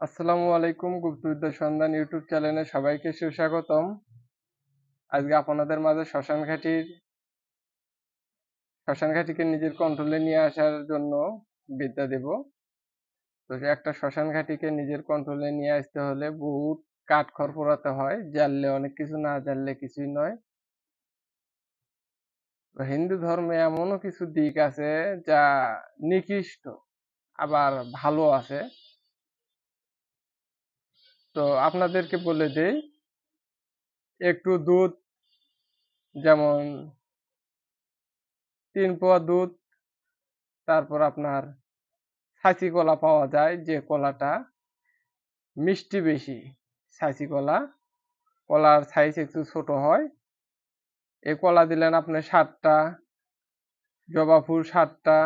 আসসালামু আলাইকুম। গুপ্তবিদ্যা সন্ধান ইউটিউব চ্যানেলে সবাইকে সুস্বাগতম। আজকে আপনাদের মাঝে শ্মশান ঘাঁটিকে নিজের কন্ট্রোলে নিয়ে আসার জন্য বিদ্যা দেব। তো একটা শ্মশান ঘাঁটিকে নিজের কন্ট্রোলে নিয়ে আসতে হলে বহুত কাঠখড় পোড়াতে হয়। জানলে অনেক কিছু, না জানলে কিছুই নয়। তো হিন্দু ধর্মে এমনও কিছু দিক আছে যা নিকৃষ্ট, আবার ভালো আছে। তো আপনাদেরকে বলে দেই, একটু দুধ, যেমন 3 পোয়া দুধ, তারপর আপনার ছাঁচি কলা পাওয়া যায়, যে কলাটা মিষ্টি বেশি। ছাঁচি কলা, কলার সাইজ একটু ছোট হয়। এই কলা দিলেন আপনি 7টা, জবা ফুল 7টা,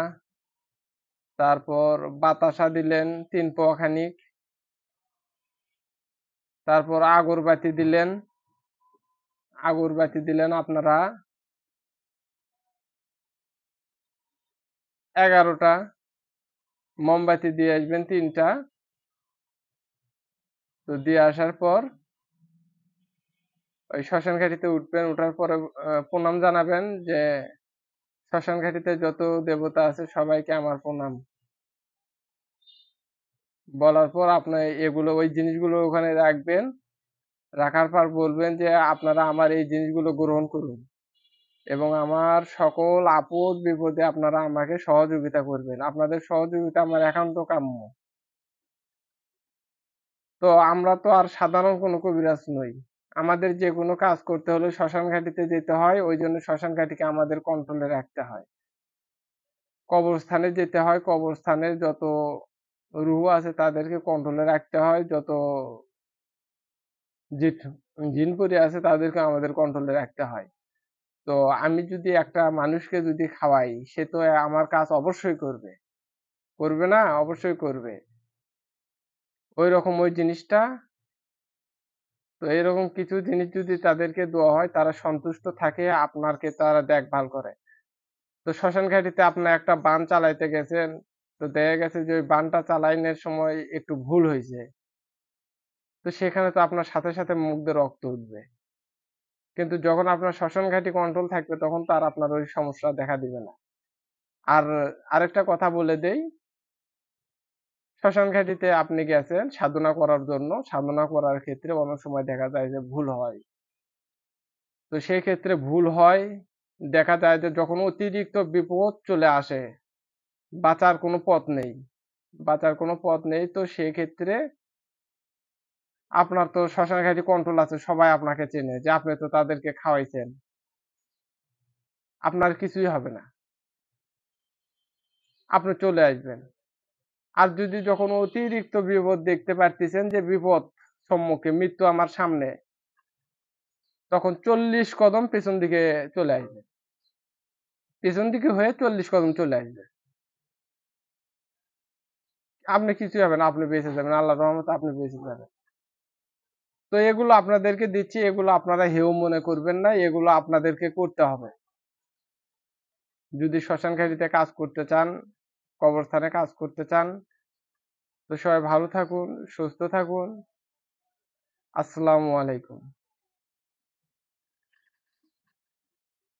তারপর বাতাসা দিলেন 3 পোয়া খানিক, তারপর আগরবাতি দিলেন আপনারা 11টা, মোমবাতি দিয়ে আসবেন 3টা। তো দিয়ে আসার পর ওই শ্মশান ঘাটিতে উঠবেন। উঠার পরে প্রণাম জানাবেন যে শ্মশান ঘাটিতে যত দেবতা আছে সবাইকে আমার প্রণাম। বলার পর আপনি ওই জিনিসগুলো ওখানে রাখবেন। রাখার পর বলবেন যে আপনারা আমার এই জিনিসগুলো গ্রহণ করুন এবং আমার সকল আপদ বিপদে আপনারা আমাকে সহযোগিতা করবেন। আপনাদের সহযোগিতা আমার একান্ত কাম্য। তো আমরা তো আর সাধারণ কোনো কবিরাজ নই। আমাদের যে কোনো কাজ করতে হলে শ্মশান ঘাটিতে যেতে হয়। ওই জন্য শ্মশান ঘাটিকে আমাদের কন্ট্রোলে রাখতে হয়। কবরস্থানে যেতে হয়। কবরস্থানের যত রূহ আছে তাদেরকে কন্ট্রোলে রাখতে হয়। যত জিনপরি আছে তাদেরকে আমাদের কন্ট্রোলে রাখতে হয়। তো আমি যদি একটা মানুষকে যদি খাওয়াই, সে তো আমার কাজ অবশ্যই করবে। করবে না? অবশ্যই করবে। ঐরকম ওই জিনিসটা, তো এরকম কিছু জিনিস যদি তাদেরকে দেওয়া হয়, তারা সন্তুষ্ট থাকে, আপনাকে তারা দেখভাল করে। তো শ্মশান ঘাটিতে আপনার একটা বান চালাইতে গেছেন, তো দেখা গেছে যে ওই বানটা চালাইনের সময় একটু ভুল হয়েছে। তো সেখানে তো আপনার সাথে সাথে মুখ দিয়ে রক্ত উঠবে। কিন্তু যখন আপনার শ্মশান ঘাটি কন্ট্রোল থাকবে, তখন তো আর আপনার ওই সমস্যা দেখা দিবে না। আর আরেকটা কথা বলে দেই, শ্মশান ঘাটিতে আপনি গেছেন সাধনা করার জন্য। সাধনা করার ক্ষেত্রে অনেক সময় দেখা যায় যে ভুল হয়। তো সেই ক্ষেত্রে ভুল হয়, দেখা যায় যে যখন অতিরিক্ত বিপদ চলে আসে, বাঁচার কোনো পথ নেই। বাঁচার কোনো পথ নেই, তো সেক্ষেত্রে আপনার তো শ্মশান ঘাটি কন্ট্রোল আছে, সবাই আপনাকে চেনে যে আপনি তো তাদেরকে খাওয়াইছেন। আপনার কিছুই হবে না। আপনি চলে আসবেন। আর যদি যখন অতিরিক্ত বিপদ দেখতে পারতেছেন যে বিপদ সম্মুখে, মৃত্যু আমার সামনে, তখন 40 কদম পেছন দিকে চলে আসবে। পেছন দিকে হয়ে 40 কদম চলে আসবে। আপনি কিছুই হবে না, আপনি বেঁচে যাবেন। আল্লাহর রহমতে আপনি বেঁচে যাবেন। তো এগুলো আপনাদেরকে দিচ্ছি, এগুলো আপনারা হেয় মনে করবেন না, এগুলো আপনাদেরকে করতে হবে। যদি শ্মশান ঘাটিতে কাজ করতে চান, কবরস্থানে কাজ করতে চান, তো সবাই ভালো থাকুন, সুস্থ থাকুন। আসসালামু আলাইকুম।